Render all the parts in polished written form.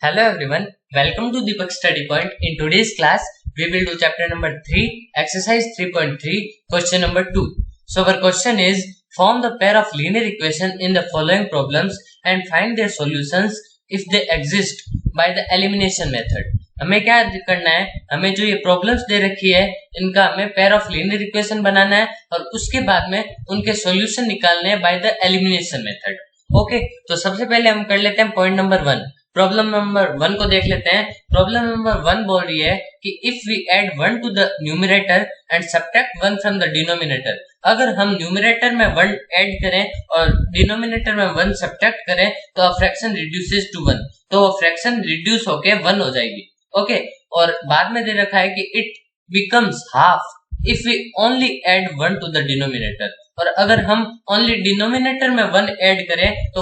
Hello everyone, welcome to Deepak Study Point. In today's class, we will do chapter number 3, exercise 3.3, question number 2. So our question is, form the pair of linear equation in the following problems and find their solutions if they exist by the elimination method. हमें क्या करना है, हमें जो ये problems they रखी है इनका हमें पेयर ऑफ लीनियर इक्वेशन बनाना है और उसके बाद में उनके सॉल्यूशन निकालने हैं by the elimination method. Okay, तो सबसे पहले हम कर लेते हैं पॉइंट नंबर 1. प्रॉब्लम नंबर 1 को देख लेते हैं. प्रॉब्लम नंबर 1 बोल रही है कि if we add 1 to the numerator and subtract 1 from the denominator, अगर हम न्यूमरेटर में 1 ऐड करें और डिनोमिनेटर में 1 सब्ट्रैक्ट करें तो फ्रैक्शन रिड्यूसेस टू 1, तो वो फ्रैक्शन रिड्यूस होके 1 हो जाएगी. ओके, और बाद में दे रखा है कि it becomes half if we only add 1 to the denominator, और अगर हम ओनली डिनोमिनेटर में 1 ऐड करें तो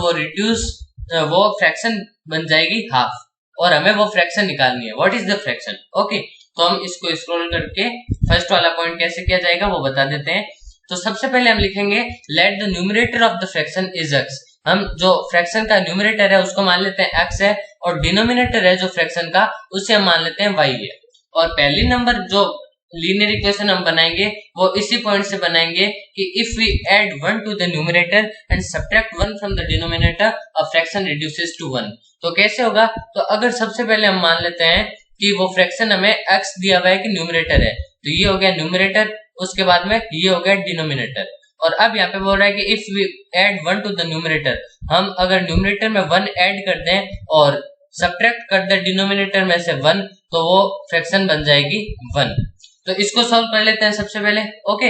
वो फ्रैक्शन बन जाएगी हाफ और हमें वो फ्रैक्शन निकालनी है. What is the fraction? Okay, तो हम इसको स्क्रॉल करके फर्स्ट वाला पॉइंट कैसे किया जाएगा वो बता देते हैं. तो सबसे पहले हम लिखेंगे let the numerator of the fraction is x. हम जो फ्रैक्शन का न्यूमरेटर है उसको मान लेते हैं x है और डिनोमिनेटर है जो फ्रैक्शन का उसे हम मान लेते हैं y है. और पहली नंबर जो लीनियर इक्वेशन हम बनाएंगे वो इसी पॉइंट से बनाएंगे कि if we add 1 to the numerator and subtract 1 from the denominator a fraction reduces to 1. तो कैसे होगा? तो अगर सबसे पहले हम मान लेते हैं कि वो फ्रैक्शन हमें x दिया हुआ है कि न्यूमरेटर है, तो ये हो गया न्यूमरेटर, उसके बाद में ये हो गया डिनोमिनेटर. और अब यहाँ पे बोल रहा है कि if we add 1 to the numerator, हम अगर न्यूमरेटर में 1 ऐड कर दें और सब्ट्रैक्ट कर दें डिनोमिनेटर में से 1 तो वो फ्रैक्शन बन जाएगी 1. तो इसको सॉल्व कर लेते हैं सबसे पहले. ओके,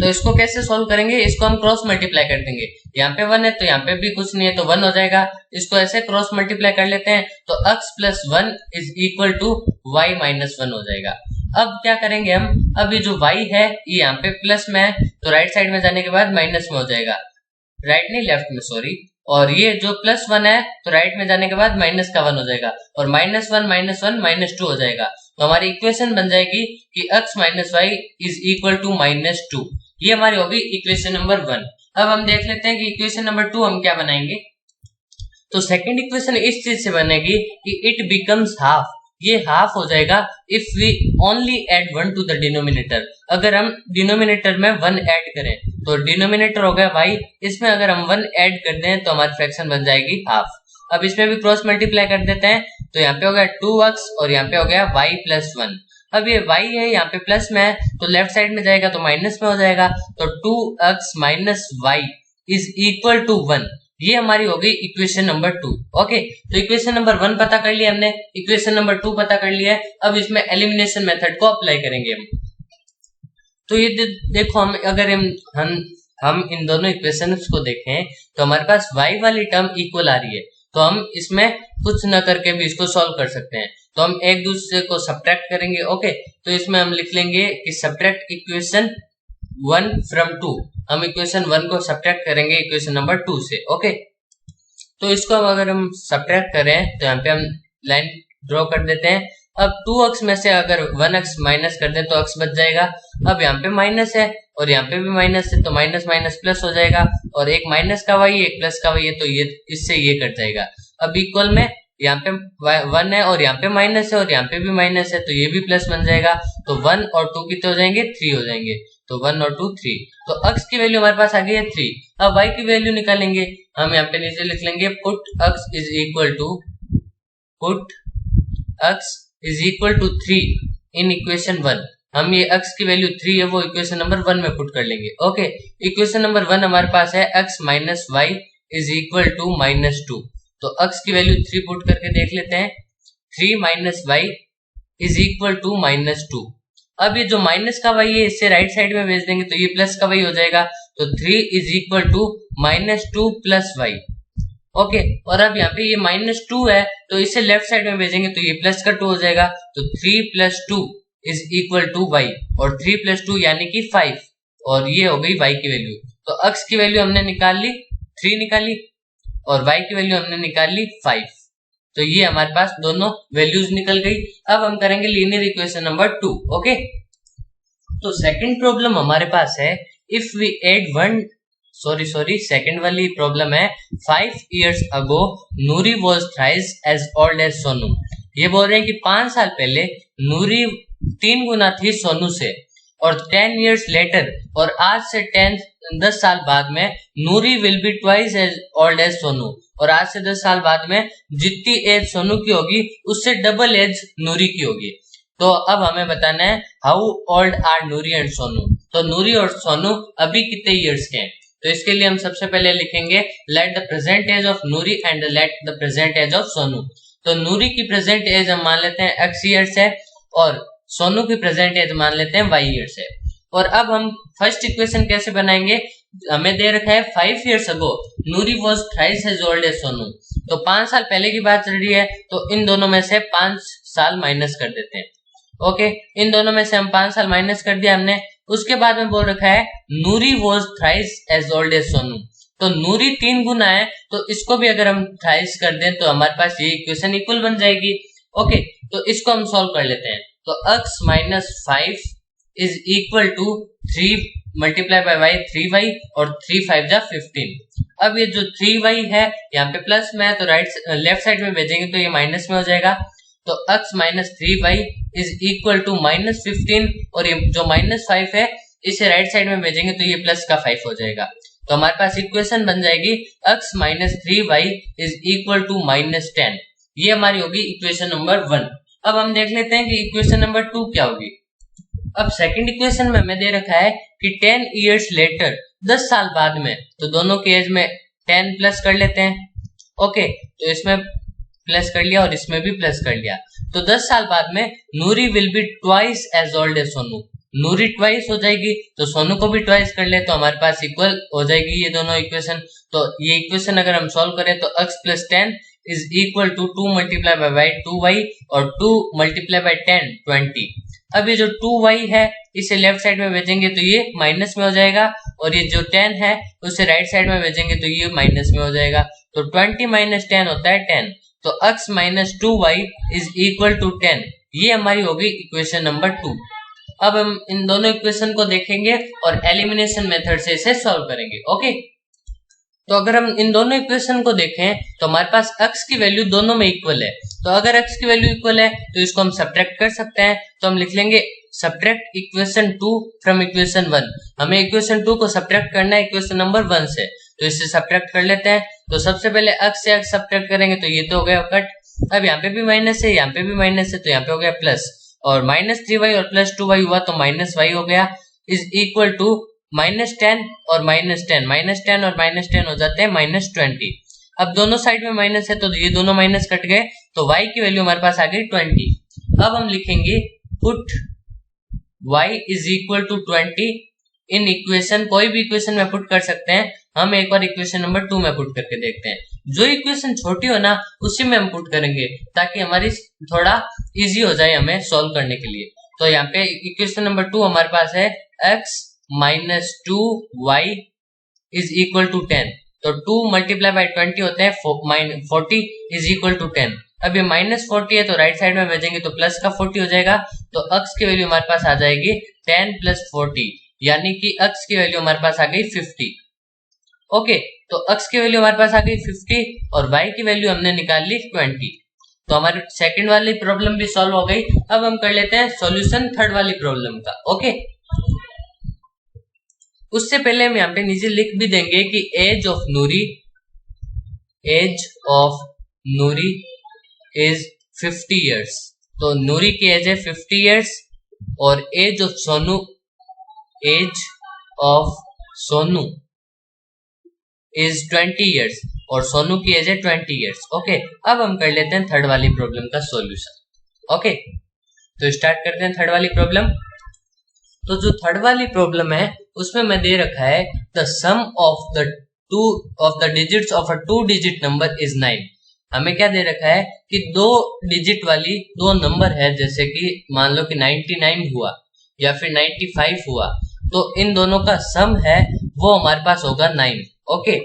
तो इसको कैसे सॉल्व करेंगे? इसको हम क्रॉस मल्टीप्लाई कर देंगे. यहाँ पे 1 है तो यहाँ पे भी कुछ नहीं है तो 1 हो जाएगा. इसको ऐसे क्रॉस मल्टीप्लाई कर लेते हैं तो x plus 1 is equal to y minus 1 हो जाएगा. अब क्या करेंगे हम, अब ये जो y है ये यहाँ पे प्लस में है तो राइट साइड में जाने के बाद माइनस में हो जाएगा, राइट नहीं लेफ्ट में सॉरी. और ये जो प्लस 1 है तो राइट में जाने के बाद माइनस का 1 हो जाएगा और माइनस 1 माइनस 2 हो जाएगा. तो हमारी इक्वेशन बन जाएगी कि x minus Y is equal to minus 2. ये हमारी होगी इक्वेशन नंबर 1. अब हम देख लेते हैं कि इक्वेशन नंबर 2 हम क्या बनाएंगे. तो सेकंड इक्वेशन इस चीज से बनेगी कि इट बिकम्स हाफ. ये हाफ हो जाएगा if we only add 1 to the denominator. अगर हम डिनोमिनेटर में 1 ऐड करें तो डिनोमिनेटर हो गया y, इसमें अगर हम 1 ऐड कर दें तो हमारी फ्रैक्शन बन जाएगी हाफ. अब इसमें भी क्रॉस मल्टीप्लाई कर देते हैं तो यहाँ पे हो गया 2x और यहाँ पे हो गया y प्लस 1. अब ये y है यहाँ पे प्लस में है तो लेफ्ट साइड में जाएगा तो माइनस में हो जाएगा, तो 2x minus y is equal to 1. ये हमारी हो गई इक्वेशन नंबर 2. ओके, तो इक्वेशन नंबर 1 पता कर लिया हमने, इक्वेशन नंबर 2 पता कर लिया है. अब इसमें एलिमिनेशन मेथड को अप्लाई करेंगे हम. तो ये देखो, हम अगर हम इन दोनों इक्वेशंस को देखें तो हमारे पास y वाली टर्म इक्वल आ रही है, तो हम इसमें कुछ न करके भी इसको सॉल्व कर सकते हैं. तो हम एक दूसरे को सब्ट्रैक्ट करेंगे. ओके, तो इसमें हम लिख लेंगे कि सब्ट्रैक्ट इक्वेशन 1 फ्रॉम 2. हम इक्वेशन 1 को सब्ट्रैक्ट करेंगे इक्वेशन नंबर 2 से. ओके, तो इसको अगर हम सब्ट्रैक्ट करें तो यहाँ पे हम लाइन ड्रॉ कर देते हैं. अब 2x में से अगर 1x माइनस कर दें तो x बच जाएगा. अब यहाँ पे माइनस है और यहाँ पे भी माइनस है तो माइनस माइनस प्लस हो जाएगा, और एक माइनस का y एक प्लस का y है तो ये इससे ये कट जाएगा. अब इक्वल में यहाँ पे 1 है और यहाँ पे माइनस है और यहाँ पे भी माइनस है तो ये भी प्लस बन जाएगा. तो 1 और 2 कितने हो जाएंगे? 3 हो जाएंगे. तो 1 और 2 3. तो x की वैल्यू हमारे पास आ गई है 3. अब y की वैल्यू निकालेंगे. हम यहाँ पे नीचे लिख लेंगे put x is equal to 3 in equation 1. हम ये x की वैल्यू 3 है वो इक्वेशन नंबर 1 में पुट कर लेंगे. ओके, इक्वेशन नंबर 1 हमारे पास है x minus Y is equal to minus 2. तो x की वैल्यू 3 पुट करके देख लेते हैं. 3 minus Y is equal to minus 2. अब ये जो माइनस का y है इससे राइट साइड में भेज देंगे तो ये प्लस का y हो जाएगा. तो 3 is equal to minus 2 plus Y. Okay, और अब यहाँ पे ये माइनस 2 है तो इसे लेफ्ट साइड में भेजेंगे तो ये प्लस का 2 हो जाएगा. तो 3 plus 2 is equal to y, और 3 प्लस 2 यानी कि 5, और ये हो गई y की वैल्यू. तो x की वैल्यू हमने निकाल ली 3 निकाली और y की वैल्यू हमने निकाल ली 5. तो ये हमारे पास दोनों वैल्यूज निकल गई. अब हम करेंगे लीनियर इक्वेशन नंबर 2. ओके, तो सेकंड प्रॉब्लम हमारे पास है if we add 1 sorry second वाली प्रॉब्लम है 5 years ago Noori was thrice as old as Sonu. ये बोल रहे हैं कि 5 साल पहले नूरी 3 गुना थी सोनू से, और 10 years later और आज से 10 साल बाद में Noori will be twice as old as Sonu, और आज से 10 साल बाद में जितनी एज सोनू की होगी उससे डबल एज नूरी की होगी। तो अब हमें बताना है how old are Noori and Sonu. तो नूरी और सोनू अभी कितने ईयर्स के हैं, तो इसके लिए हम सबसे पहले लिखेंगे let the present age of Noori and let the present age of Sonu. तो नूरी की प्रेजेंट एज हम मान लेते हैं x ईयर्स है और सोनू की प्रेजेंट एज मान लेते हैं y ईयर्स है। और अब हम फर्स्ट इक्वेशन कैसे बनाएंगे, हमें दे रखा है 5 years ago Noori was thrice as old as Sonu. तो 5 साल पहले की बात चल रही है, तो इन दोनों में से 5 साल माइनस कर देते हैं। ओके, इन दोनों में से हम 5 साल माइनस कर दिया हमने। उसके बाद में बोल रखा है Noori was thrice as old as Sonu. तो नूरी 3 गुना है, तो इसको भी अगर हम थ्राइस कर दें तो हमारे पास ये इक्वेशन इक्वल बन जाएगी। ओके, तो इसको हम सॉल्व कर लेते हैं। तो x minus 5 is equal to 3 multiply by y 3y और 3 5 जा 15। अब ये जो 3y है यहाँ पे प्लस में है, तो लेफ्ट साइड में भेजेंगे तो ये माइनस में हो जाएगा। तो x minus 3y is equal to minus 15, और ये जो माइनस 5 है इसे राइट साइड में भेजेंगे तो ये प्लस का 5 हो जाएगा। तो हमारे पास इक्वेशन बन जाएगी x minus 3y is equal to minus 10। ये हमारी होगी इक्वेशन नंबर 1। अब हम देख लेते हैं कि इक्वेशन नंबर 2 क्या होगी। अब सेकंड इक्वेशन में हमें दे रखा है कि 10 years later 10 साल बाद में, तो दोनों के एज में 10 प्लस कर लेते हैं। ओके, तो इसमें प्लस कर लिया और इसमें भी प्लस कर लिया। तो 10 साल बाद में Noori will be twice as old as Sonu. Noori twice हो जाएगी तो सोनू को भी ट्वाइस कर ले, तो हमारे पास इक्वल हो जाएगी ये दोनों इक्वेशन। तो ये इक्वेशन अगर हम सॉल्व करें तो x plus 10 is equal to 2 multiply by y 2y और 2 मल्टीप्लाई बाय 10 20। अब ये जो 2y है इसे लेफ्ट साइड में भेजेंगे तो ये माइनस में हो जाएगा, और ये जो 10 है उसे राइट साइड में भेजेंगे तो ये माइनस में हो जाएगा। तो 20 माइनस 10 होता है 10। तो x minus 2y is equal to 10। ये हमारी होगी इक्वेशन नंबर 2। अब हम इन दोनों इक्वेशन को देखेंगे और एलिमिनेशन मेथड से इसे सॉल्व करेंगे। ओके, तो अगर हम इन दोनों इक्वेशन को देखें तो हमारे पास x की वैल्यू दोनों में इक्वल है। तो अगर x की वैल्यू इक्वल है तो इसको हम सब्ट्रैक्ट कर सकते हैं। तो हम लिख लेंगे सब्ट्रैक्ट इक्वेशन 2 फ्रॉम इक्वेशन 1। हमें इक्वेशन 2 को सब्ट्रैक्ट करना है इक्वेशन नंबर 1 से, तो इससे सब्ट्रैक्ट कर लेते हैं। तो सबसे पहले x से x सब्ट्रैक्ट करेंगे तो ये तो हो गया कट। अब यहाँ पे भी माइनस है, यहाँ पे भी माइनस है, तो यहाँ पे हो गया प्लस, और माइनस 3y और प्लस 2y हुआ तो माइनस y हो गया, इज इक्वल टू माइनस 10 और माइनस 10, माइनस 10 और माइनस 10 हो जाते हैं माइनस 20। अब दोनों साइड में माइनस है तो ये दोनों माइनस कट गए, तो y की वैल्यू हमारे पास आ गई 20। अब हम लिखेंगे put y is equal to 20 in equation. कोई भी इक्वेशन में पुट कर सकते हैं, हम एक बार इक्वेशन नंबर 2 में पुट करके देखते हैं। जो इक्वेशन छोटी हो ना उसी में हम पुट करेंगे ताकि हमारी थोड़ा इजी हो जाए हमें सॉल्व करने के लिए। तो यहाँ पे इक्वेशन नंबर 2 हमारे पास है x minus 2y is equal to 10। तो 2 मल्टीप्लाई बाय 20 होते हैं 40 इज इक्वल टू 10। अब ये माइनस 40 है तो राइट साइड में भेजेंगे तो प्लस का 40 हो जाएगा। तो x की वैल्यू हमारे पास आ जाएगी 10 प्लस 40, यानी कि x की वैल्यू हमारे पास आ गई 50। ओके, तो x की वैल्यू हमारे पास आ गई 50 और y की वैल्यू हमने निकाल ली 20। तो हमारी सेकंड वाली प्रॉब्लम भी सॉल्व हो गई। अब हम कर लेते हैं सॉल्यूशन थर्ड वाली प्रॉब्लम का। ओके, उससे पहले हम यहाँ पे नीचे लिख भी देंगे कि age of Noori is 50 years। तो नूरी की एज है 50 years और age of Sonu is 20 years और सोनू की एज है 20 years। ओके, अब हम कर लेते हैं थर्ड वाली प्रॉब्लम का सॉल्यूशन। ओके, तो स्टार्ट करते हैं थर्ड वाली प्रॉब्लम। तो जो थर्ड वाली प्रॉब्लम है उसमें मैं दे रखा है the sum of the digits of a 2 digit number is 9। हमें क्या दे रखा है कि 2 digit वाली 2 नंबर है, जैसे कि मान लो कि 99 हुआ या फिर 95 हुआ, तो इन दोनों का सम है वो हमारे पास होगा 9। ओके,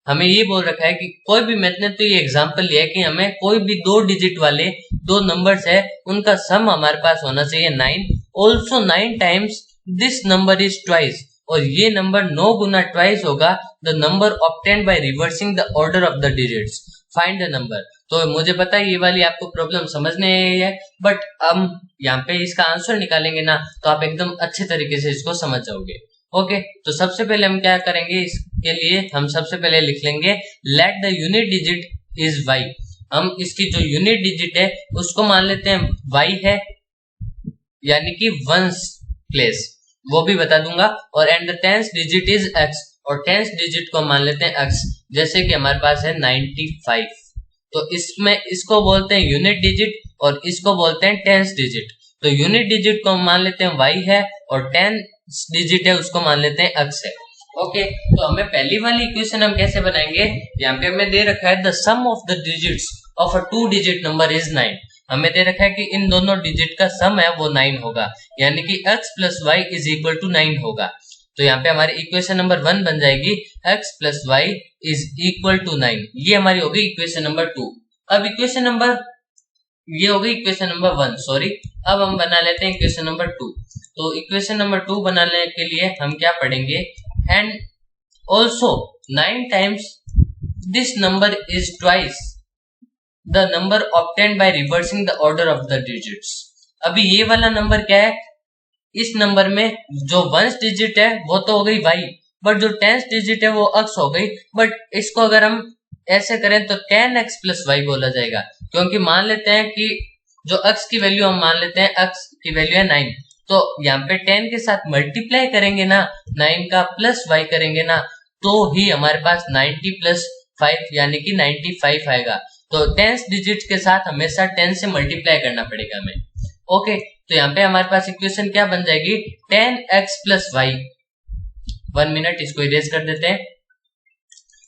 हमें ये बोल रखा है कि कोई भी, मैंने तो ये एग्जांपल लिया है कि हमें कोई भी 2 digit वाले 2 नंबर्स है उनका सम हमारे पास होना चाहिए 9। Also 9 times this number is twice. और ये नंबर 9 गुना ट्वाइस होगा the number obtained by reversing the order of the digits, find the number. तो मुझे पता है ये वाली आपको प्रॉब्लम समझने है, बट हम यहाँ पे इसका आंसर निकालेंगे ना तो आप एकदम अच्छे तरीके से इसको समझ जाओगे। ओके, तो सबसे पहले हम क्या करेंगे, इसके लिए हम सबसे पहले लिख लेंगे let the unit digit is y। हम इसकी जो यूनिट डिजिट है उसको मान लेते हैं y है, यानी कि वंस प्लेस, वो भी बता दूंगा। और and the tenth digit is x, और टेंथ डिजिट को मान लेते हैं x, जैसे कि हमारे पास है 95। तो इसमें इसको बोलते हैं यूनिट डिजिट और इसको बोलते हैं टेंथ डिजिट। तो यूनिट डिजिट को मान लेते हैं y है और टेंथ डिजिट है उसको मान लेते हैं x है। ओके, तो हमें पहली वाली इक्वेशन हम कैसे बनाएंगे, यहाँ पे हमें दे रखा है the sum of the digits of a 2 digit number is 9। हमें दे रखा है कि इन दोनों डिजिट का सम है वो 9 होगा, यानी कि x plus y is equal to 9 होगा। तो यहाँ पे हमारी इक्वेशन नंबर 1 बन जाएगी x plus y is equal to 9। ये हमारी होगी इक्वेशन नंबर 2। अब इक्वेशन नंबर, ये हो गई इक्वेशन नंबर 1, सॉरी। अब हम बना लेते हैं इक्वेशन नंबर 2। तो इक्वेशन नंबर 2 बनाने के लिए हम क्या पढ़ेंगे, and also 9 times this number is twice the number obtained by reversing the order of the digits. अभी ये वाला नंबर क्या है, इस नंबर में जो वंस डिजिट है वो तो हो गई y, बट जो टेंथ डिजिट है वो x हो गई। बट इसको अगर हम ऐसे करें तो 10x प्लस y बोला जाएगा, क्योंकि मान लेते हैं कि जो x की वैल्यू हम मान लेते हैं x की वैल्यू है 9, तो यहाँ पे 10 के साथ मल्टीप्लाई करेंगे ना, 9 का प्लस y करेंगे ना, तो ही हमारे पास 90 प्लस 5 यानी कि 95 आएगा। तो 10 डिजिट के साथ हमेशा 10 से मल्टीप्लाई करना पड़ेगा हमें। ओके, तो यहाँ पे हमारे पास इक्वेशन क्या बन जाएगी, 10x प्लस y। 1 मिनट, इसको इरेज कर देते हैं।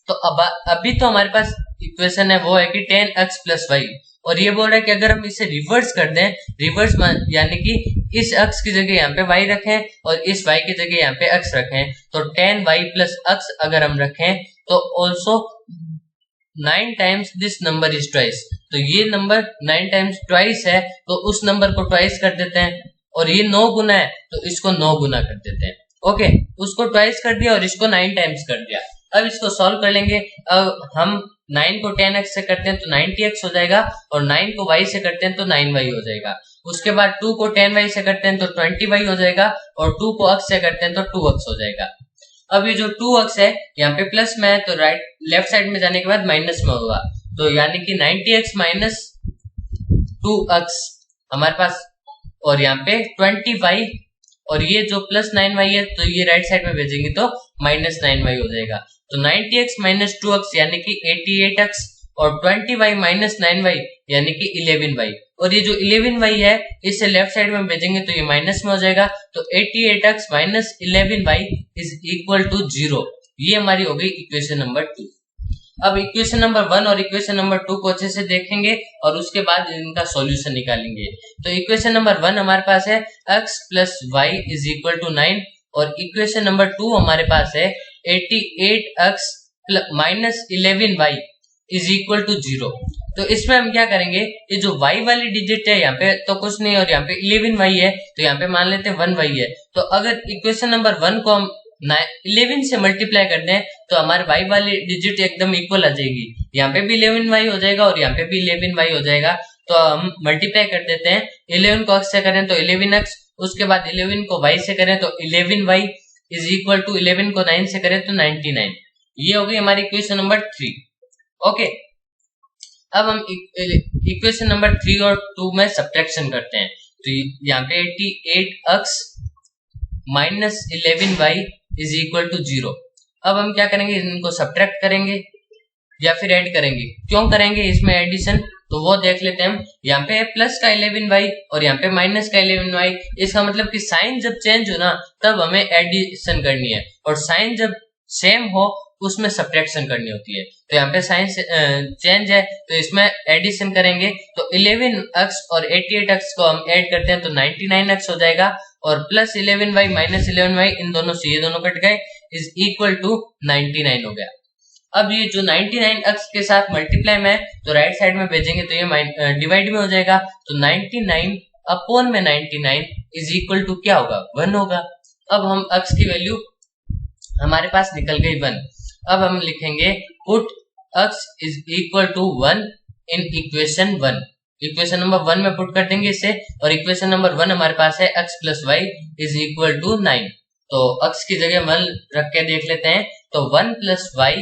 तो अब अभी तो हमारे पास इक्वेशन है वो है कि 10x प्लस y, और ये बोल रहा है कि अगर हम इसे रिवर्स कर दें, रिवर्स यानी कि इस x की जगह यहाँ पे y रखें और इस y की जगह यहाँ पे x रखें, तो 10y प्लस x अगर हम रखें तो also 9 times this number is twice. तो ये नंबर 9 टाइम्स ट्वाइस है, तो उस नंबर को ट्वाइस कर देते हैं, और ये 9 गुना है तो इसको 9 गुना कर देते हैं। ओके, उसको ट्वाइस कर दिया और इसको 9 टाइम्स कर दिया। अब इसको सॉल्व कर लेंगे। अब हम 9 को 10x से करते हैं तो 90x हो जाएगा, और 9 को y से करते हैं तो 9y हो जाएगा। उसके बाद 2 को 10y से करते हैं तो 20y हो जाएगा, और 2 को x से करते हैं तो 2x हो जाएगा। अब ये जो 2x है यहाँ पे प्लस में है, तो राइट लेफ्ट साइड में जाने के बाद माइनस में होगा, तो यानी कि 90x माइनस 2x हमारे पास, और यहाँ पे 20y, और ये जो प्लस 9y है तो ये राइट साइड में भेजेंगे तो माइनस 9y हो जाएगा। तो 90x माइनस 2x यानी कि 88x, और 20y माइनस 9y यानी कि 11y, और ये जो 11y है इसे लेफ्ट साइड में भेजेंगे तो ये माइनस में हो जाएगा। तो 88x minus 11y is equal to 0। ये हमारी हो गई इक्वेशन नंबर 2। अब इक्वेशन नंबर 1 और इक्वेशन नंबर 2 को अच्छे से देखेंगे और उसके बाद इनका सॉल्यूशन निकालेंगे। तो इक्वेशन नंबर 1 हमारे पास है x plus y is equal to 9, और इक्वेशन नंबर 2 हमारे पास है 88x minus 11y is equal to 0। तो इसमें हम क्या करेंगे, ये जो y वाली डिजिट है यहाँ पे तो कुछ नहीं, और यहाँ पे 11y है तो यहाँ पे मान लेते हैं 1y है। तो अगर इक्वेशन नंबर 1 को हम 11 से मल्टीप्लाई कर दें तो हमारे y वाली डिजिट एकदम इक्वल आ जाएगी, यहाँ पे भी 11y हो जाएगा और यहाँ पे भी 11y हो जाएगा। तो हम मल्टीप्लाई कर देते हैं, 11 को x से करें तो 11x, उसके बाद 11 को y से करें तो 11y इज इक्वल टू 11 को 9 से करें तो 99। ये हो गई हमारी इक्वेशन नंबर 3। ओके, अब हम इक्वेशन नंबर 3 और 2 में सब्ट्रैक्शन करते हैं। तो यहाँ पे 88x minus 11y is equal to 0। अब हम क्या करेंगे, इनको सब्ट्रैक्ट करेंगे या फिर ऐड करेंगे। क्यों करेंगे इसमें एडिशन, तो वो देख लेते हैं हम। यहाँ पे प्लस का 11y और यहाँ पे माइनस का 11y, इसका मतलब कि साइन जब चेंज हो ना तब हमें एडिशन करनी है, और साइन जब सेम हो उसमें सब्ट्रैक्शन करनी होती है। तो यहाँ पे साइन चेंज है तो इसमें एडिशन करेंगे। तो 11x और 88x को हम ऐड करते हैं तो 99x हो जाएगा, और प्लस 11y माइनस 11y इन दोनों से ये दोनों कट गए इज इक्वल टू 99 हो गया। अब ये जो 99x के साथ मल्टीप्लाई में है तो राइट साइड में भेजेंगे तो ये डिवाइड में हो जाएगा। तो 99 अपॉन में 99 इज इक्वल टू क्या होगा, 1 होगा। अब हम x की वैल्यू हमारे पास निकल गई 1। अब हम लिखेंगे put x is equal to 1 in equation 1। Equation number 1 में पुट कर देंगे इसे, और इक्वेशन नंबर 1 हमारे पास है x plus Y is equal to 9। तो x की जगह 1 रख के देख लेते हैं, तो 1 plus Y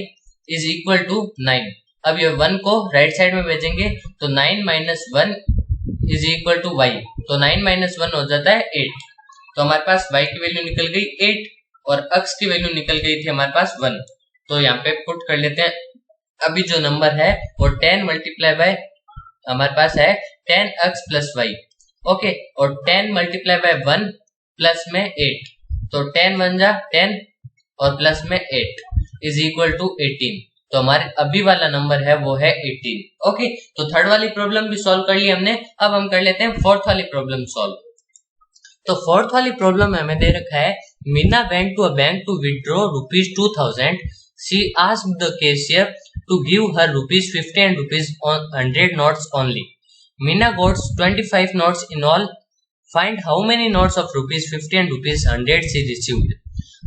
is equal to 9। अब ये 1 को राइट साइड में भेजेंगे तो 9 minus 1 is equal to Y, तो 9 माइनस 1 हो जाता है 8। तो हमारे पास y की वैल्यू निकल गई 8 और x की वैल्यू निकल गई थी हमारे पास 1। तो यहाँ पे पुट कर लेते हैं। अभी जो नंबर है वो 10 मल्टीप्लाई बाय हमारे पास है 10x प्लस वाई। ओके, और 10 मल्टीप्लाई बाय 1 प्लस में 8, तो 10 बन जा 10 और प्लस में 8 इज इक्वल टू 18। तो हमारे अभी वाला नंबर है वो है 18। ओके, तो थर्ड वाली प्रॉब्लम भी सॉल्व कर ली हमने। अब हम कर लेते हैं फोर्थ वाली प्रॉब्लम सॉल्व। तो फोर्थ वाली प्रॉब्लम में हमें दे रखा है Meena went to a bank to withdraw rupees 2000। She asked the cashier to give her rupees 50 and rupees 100 notes only. Meena got 25 notes in all. Find how many notes of rupees 50 and rupees 100 she received.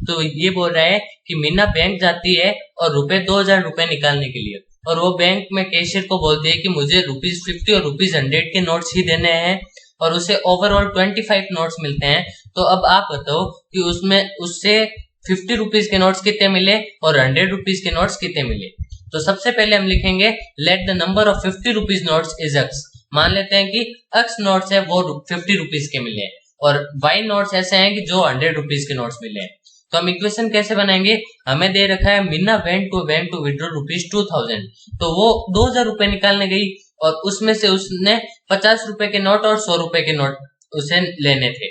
तो ये बोल रहा है कि Meena bank जाती है और रुपए 2000 रुपए निकालने के लिए, और वो बैंक में कैशियर को बोलती है कि मुझे रुपीज 50 और रुपीज 100 के नोट्स ही देने हैं, और उसे ओवरऑल 25 नोट्स मिलते हैं। तो अब आप बताओ कि उसमें उससे 50 रुपीज के नोट्स कितने मिले और 100 रुपीज के नोट्स कितने मिले। तो सबसे पहले हम लिखेंगे let the number of 50 rupees notes is x। मान लेते हैं कि x नोट्स है वो 50 रुपीज के मिले और y नोट्स ऐसे हैं कि जो 100 रुपीज के नोट्स मिले हैं। तो हम इक्वेशन कैसे बनाएंगे, हमें दे रखा है Meena went to bank to withdraw rupees 2000। तो वो 2000 रुपए निकालने गई और उसमें से उसने 50 रुपए के नोट और 100 रुपए के नोट उसे लेने थे।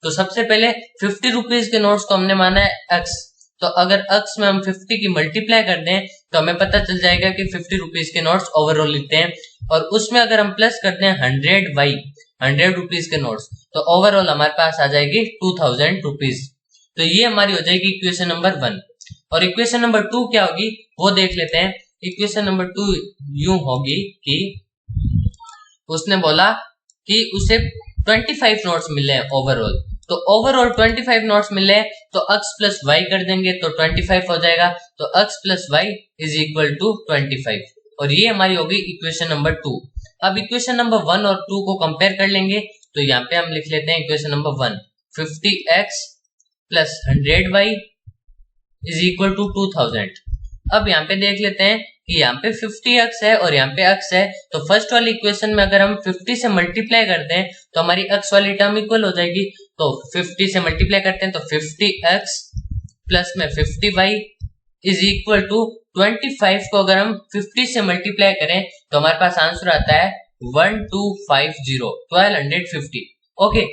तो सबसे पहले 50 रुपीज के नोट्स को हमने माना है x। तो अगर x में हम 50 की मल्टीप्लाई कर दें तो हमें पता चल जाएगा कि 50 रुपीज के नोट्स ओवरऑल लिखते हैं, और उसमें अगर हम प्लस कर दें 100 वाई 100 रुपीज के नोट्स, तो ओवरऑल हमारे पास आ जाएगी 2000 रुपीज। तो ये हमारी हो जाएगी इक्वेशन नंबर 1। और इक्वेशन नंबर 2 क्या होगी वो देख लेते हैं। इक्वेशन नंबर 2 यूं होगी कि उसने बोला कि उसे 25 नोट्स मिले हैं ओवरऑल, तो ओवरऑल 25 नोट्स मिले तो x प्लस वाई कर देंगे तो 25 हो जाएगा। तो x plus Y is equal to 25, और ये हमारी होगी इक्वेशन नंबर 2। अब इक्वेशन नंबर 1 और 2 को कंपेयर कर लेंगे। तो यहाँ पे हम लिख लेते हैं equation number 1 50x plus 100y is equal to 2000। अब यहाँ पे देख लेते हैं कि यहाँ पे 50x है और यहाँ पे x है, तो फर्स्ट वाली इक्वेशन में अगर हम 50 से मल्टीप्लाई करते हैं तो हमारी x वाली टर्म इक्वल हो जाएगी। तो 50 से मल्टीप्लाई करते हैं तो 50x प्लस में 50y इज इक्वल टू 25 को अगर हम 50 से मल्टीप्लाई करें तो हमारे पास आंसर आता है 1250। ओके,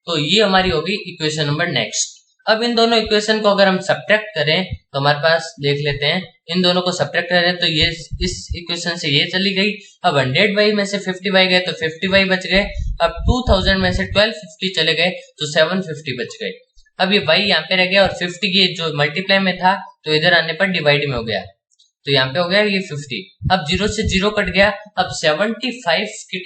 तो ये हमारी होगी इक्वेशन नंबर नेक्स्ट। अब इन दोनों इक्वेशन को अगर हम सब्ट्रैक्ट करें तो हमारे पास देख लेते हैं, इन दोनों को सब्ट्रैक्ट करें तो ये इस इक्वेशन से ये चली गई। अब 100y में से 50y गए तो 50y बच गए। अब 2000 में से 1250 चले गए तो 750 बच गए। अब ये y यहाँ पे रह गया और 50 की जो मल्टीप्लाई में था तो इधर आने पर डिवाइड में हो गया, तो यहाँ पे हो गया ये 50। अब 0 से 0 कट गया। अब 75 की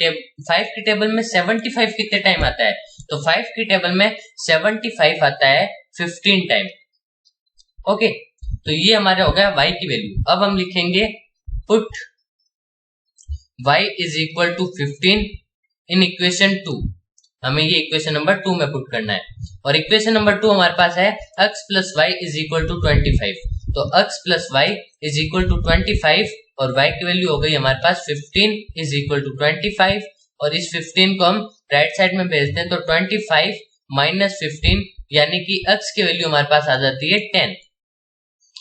टेबल में 75 कितने टाइम आता है, तो 5 की टेबल में 75 आता है 15 टाइम। ओके, तो ये हमारा हो गया y की वैल्यू। अब हम लिखेंगे put y is equal to 15 in equation 2। हमें ये इक्वेशन नंबर 2 में पुट करना है, और इक्वेशन नंबर 2 हमारे पास है x plus Y is equal to 25। तो x plus Y is equal to 25 और y की वैल्यू हो गई हमारे पास 15 इज इक्वल टू 25, और इस 15 को हम राइट साइड में भेजते हैं तो 25 माइनस 15 यानी कि x की वैल्यू हमारे पास आ जाती है 10।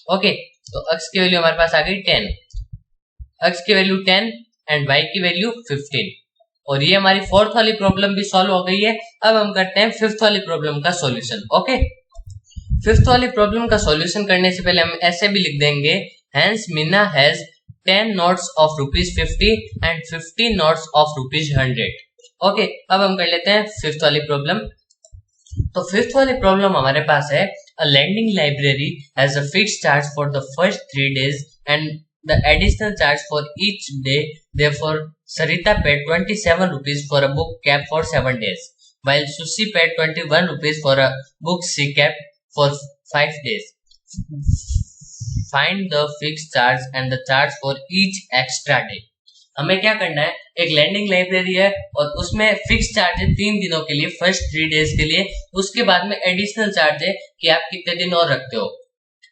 ओके, तो x की वैल्यू हमारे पास आ गई 10, x की वैल्यू 10 एंड y की वैल्यू 15। और ये हमारी फोर्थ वाली प्रॉब्लम भी सॉल्व हो गई है। अब हम करते हैं फिफ्थ वाली प्रॉब्लम का सॉल्यूशन। ओके, फिफ्थ वाली प्रॉब्लम का सॉल्यूशन करने से पहले हम ऐसे भी लिख देंगे hence Meena has 10 notes of ₹50 and 50 notes of ₹100। Okay, अब हम कर लेते हैं फिफ्थ वाली प्रॉब्लम। तो फिफ्थ वाली प्रॉब्लम हमारे पास है a lending library has a fixed charge for the first 3 days and the additional charge for each day. Therefore, Sarita paid 27 rupees for a book cap for 7 days, while Sushi paid 21 rupees for a book she kept for 5 days. Find the fix charge and the charge for each extra day. हमें क्या करना है, एक landing library है और उसमें fix charge है 3 दिनों के लिए, फर्स्ट 3 डेज के लिए, उसके बाद में एडिशनल चार्ज है कि आप कितने दिन और रखते हो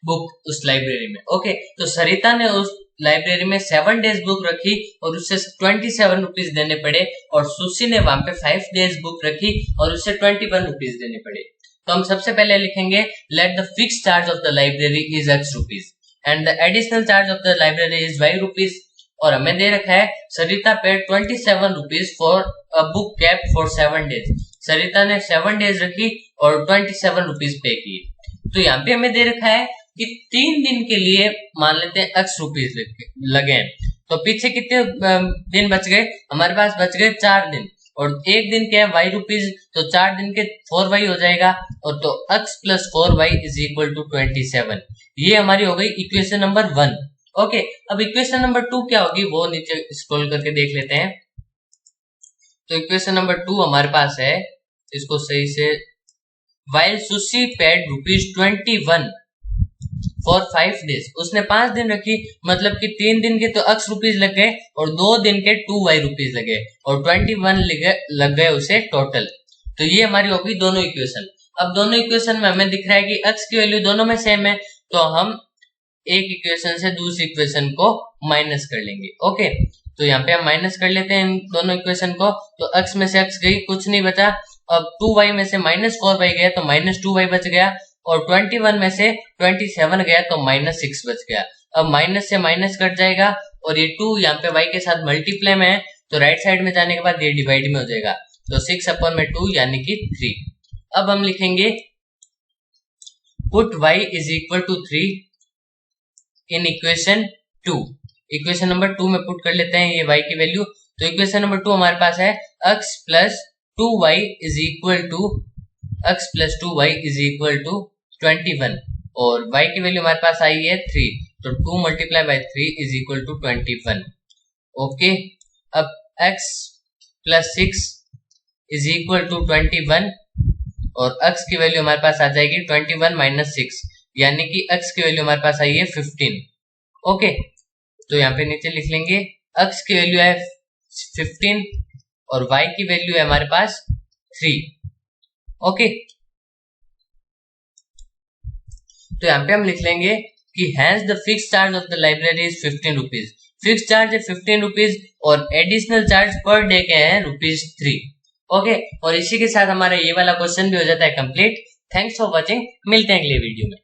बुक उस लाइब्रेरी में। ओके, तो सरिता ने उस लाइब्रेरी में 7 डेज बुक रखी और उससे 27 रुपीज देने पड़े, और सुशी ने वहां पे 5 डेज बुक रखी और उससे 21 रुपीज देने पड़े। तो हम सबसे पहले लिखेंगे let the fix charge of the library is x rupees and the additional charge of the library is y rupees. और हमें दे रखा है Sarita paid 27 rupees for a book kept for 7 days. Sarita ने 7 डेज रखी और 27 रुपीज पे की। तो यहाँ पे हमें दे रखा है कि 3 दिन के लिए मान लेते हैं x रुपीज लगे। तो पीछे कितने दिन बच गए, हमारे पास बच गए 4 दिन, और एक दिन के y रुपीज, तो 4 दिन के 4y हो जाएगा, और तो x plus 4y is equal to 27। ये हमारी हो गई इक्वेशन नंबर 1। ओके, अब इक्वेशन नंबर 2 क्या होगी वो नीचे स्क्रॉल करके देख लेते हैं। तो इक्वेशन नंबर 2 हमारे पास है, इसको सही से, while Sushi paid ₹21 for 5 days, उसने 5 दिन रखी, मतलब कि 3 दिन के तो x रुपीज लग गए और 2 दिन के 2y रुपीज लगे और 21 लग गए उसे टोटल। तो ये हमारी होगी दोनों इक्वेशन। अब दोनों इक्वेशन में हमें दिख रहा है कि x की वैल्यू दोनों में सेम है, तो हम एक इक्वेशन से दूसरी इक्वेशन को माइनस कर लेंगे। ओके, तो यहाँ पे हम माइनस कर लेते हैं इन दोनों इक्वेशन को। तो x में से x गई, कुछ नहीं बचा। अब 2y में से -4y गया तो -2y बच गया, और 21 में से 27 गया तो -6 बच गया। अब माइनस से माइनस कट जाएगा और ये 2 यहाँ पे y के साथ मल्टीप्लाई में है, तो राइट साइड में जाने के बाद ये डिवाइड में हो जाएगा, तो 6/2 यानी कि 3। अब हम लिखेंगे put y is equal to 3 in equation 2। Equation number 2 में पुट कर लेते हैं ये y की वैल्यू। तो इक्वेशन नंबर 2 हमारे पास है x plus 2y is equal to 21, और y की वैल्यू हमारे पास आई है 3, तो 2 multiply by 3 is equal to 21। Okay, अब x plus 6 is equal to 21, और x की वैल्यू हमारे पास आ जाएगी 21 माइनस 6, यानी कि x की वैल्यू हमारे पास आई है 15। ओके, तो यहाँ पे नीचे लिख लेंगे x की वैल्यू है 15 और y की वैल्यू है हमारे पास 3। ओके, तो यहाँ पे हम लिख लेंगे कि hence the fix charge of the library is 15 rupees. Fix charge है 15 रुपीज और एडिशनल चार्ज पर डे के हैं ₹3। ओके, और इसी के साथ हमारा ये वाला क्वेश्चन भी हो जाता है कंप्लीट। थैंक्स फॉर वॉचिंग, मिलते हैं अगले वीडियो में।